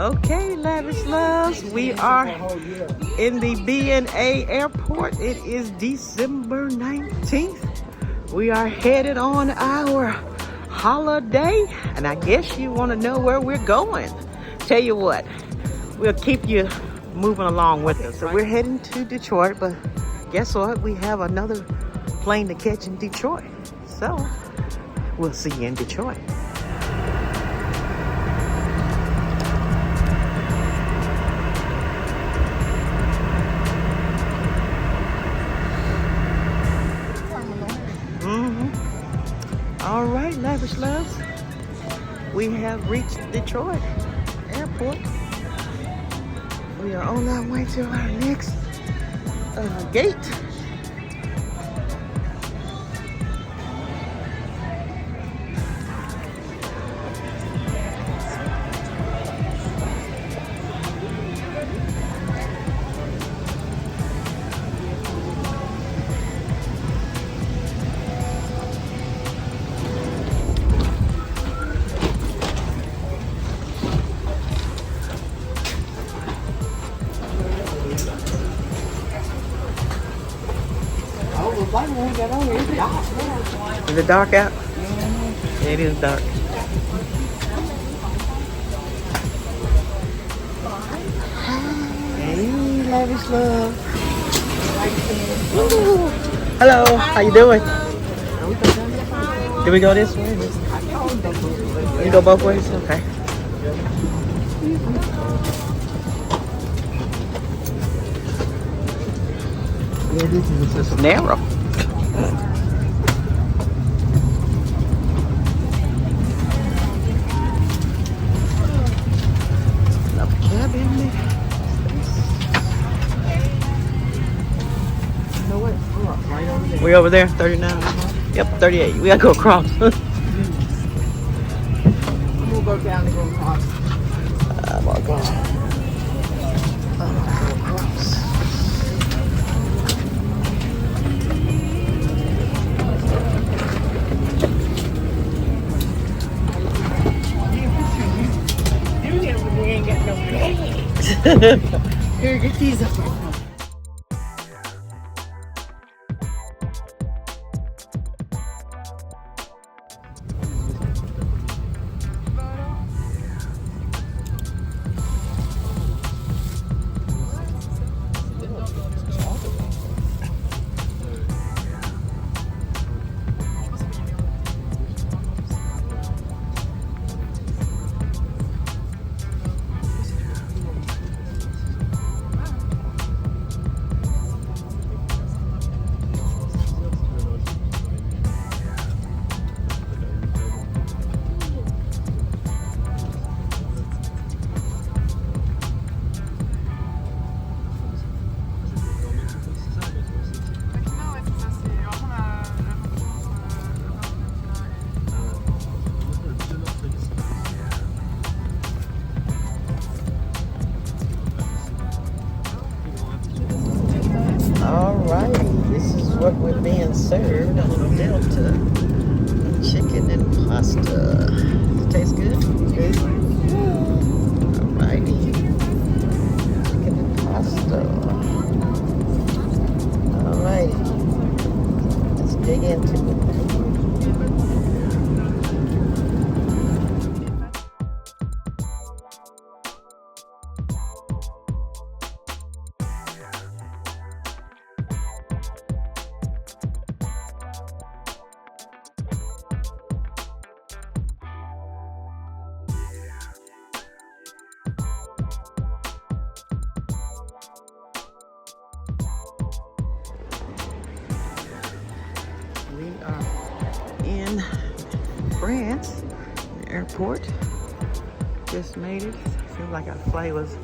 Okay, Lavish Loves, we are in the B&A airport. It is December 19th. We are headed on our holiday, and I guess you want to know where we're going. Tell you what, we'll keep you moving along with us. So we're heading to Detroit, but guess what? We have another plane to catch in Detroit. So we'll see you in Detroit. All right, Lavish Loves, we have reached Detroit Airport. We are on our way to our next gate. Is it dark out? Yeah, it is dark. Hey, Lavish Love. Ooh. Hello, how you doing? Do we go this way? We go both ways? Okay. Yeah, this is narrow. We over there, 39. Yep, 38. We gotta go across. We'll go down and go across. Oh my God. We ain't got no bags. Here, get these up. What we're being served on Delta. Chicken and pasta. Does it taste good? Good. Alrighty. Chicken and pasta. Alrighty. Let's dig into it. We are in France, the airport. Just made it. Seems like our flight was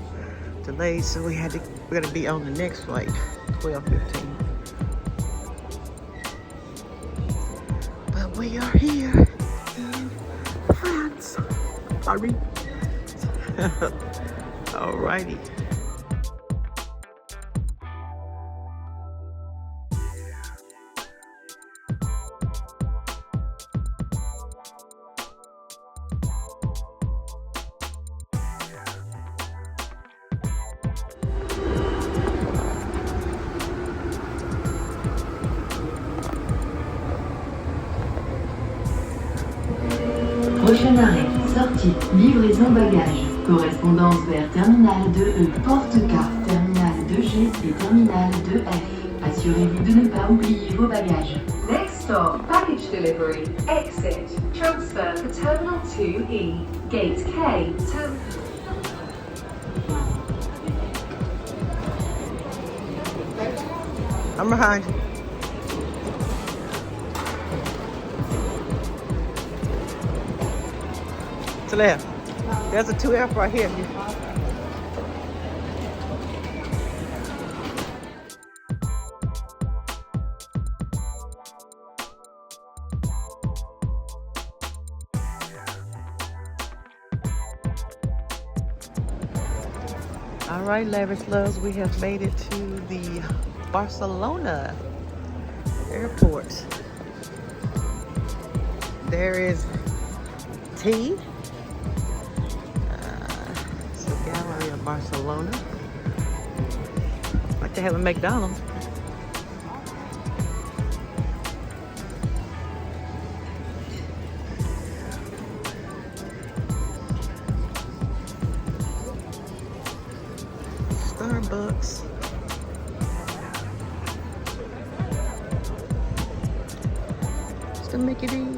delayed, so we gotta be on the next flight, 12:15. But we are here in France. Sorry. Alrighty. Prochain arrêt, sortie, livraison bagages. Correspondance vers terminal 2E, porte-carte, terminal 2G et terminal 2F. Assurez-vous de ne pas oublier vos bagages. Next stop, baggage delivery. Exit. Transfer for Terminal 2E. Gate K. I'm behind you. To the left. There's a 2F right here. All right, Lavish Loves, we have made it to the Barcelona airport. There is tea. It's the gallery of Barcelona. Like they have a McDonald's. Starbucks. Just to make it easy.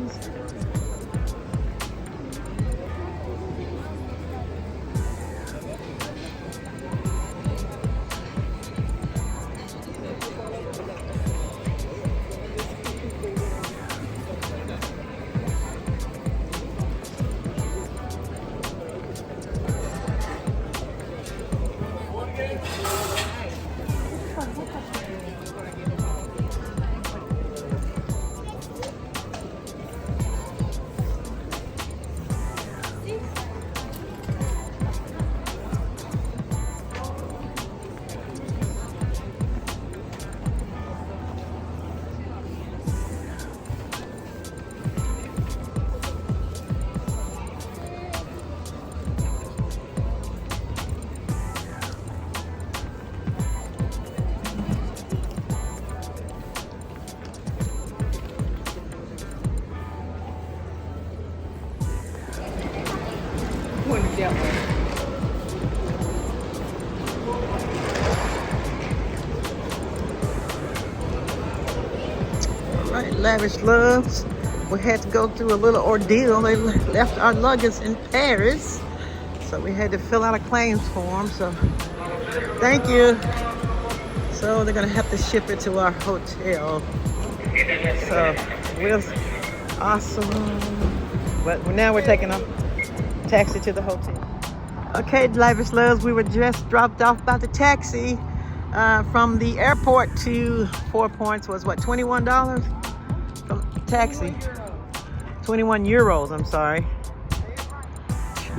Alright, Lavish Loves. We had to go through a little ordeal. They left our luggage in Paris. So we had to fill out a claims form. So thank you. So they're gonna have to ship it to our hotel. So it was awesome. But now we're taking a taxi to the hotel. Okay, Lavish Loves, we were just dropped off by the taxi from the airport to 4 Points was what, $21 from taxi? 21 euros, I'm sorry.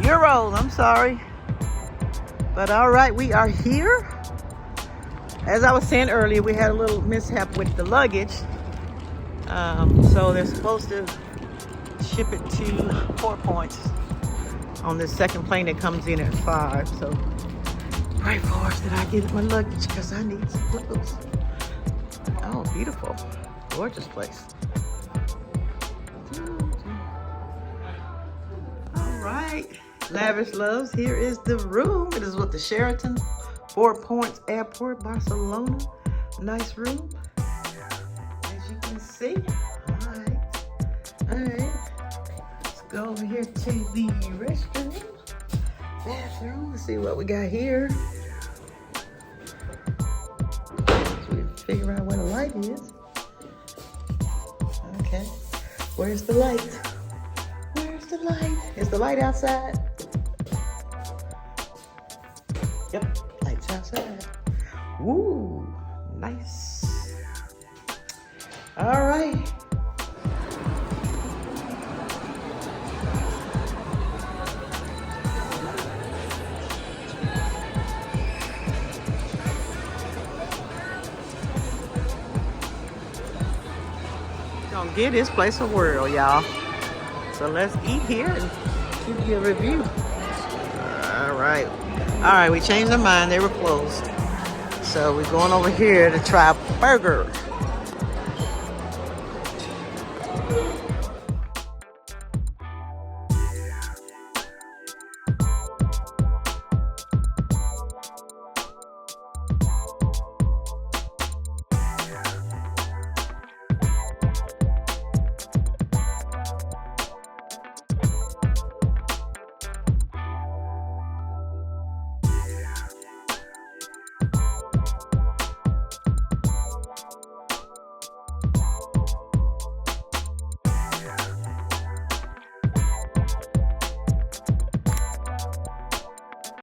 Euros, I'm sorry. But all right, we are here. As I was saying earlier, we had a little mishap with the luggage. So they're supposed to ship it to 4 Points on this second plane that comes in at 5. So pray for us that I get my luggage because I need some clothes. Oh, beautiful. Gorgeous place. All right. Lavish Loves, here is the room. It is with the Sheraton 4 Points Airport, Barcelona. Nice room, as you can see. All right. Let's go over here to the restroom, bathroom. Let's see what we got here. So we figure out where the light is. Okay, where's the light? Where's the light? Is the light outside? Yep, lights outside. Woo, nice. All right. Gonna give this place a whirl, y'all. So let's eat here and give you a review. All right, we changed our mind. They were closed. So we're going over here to try a burger.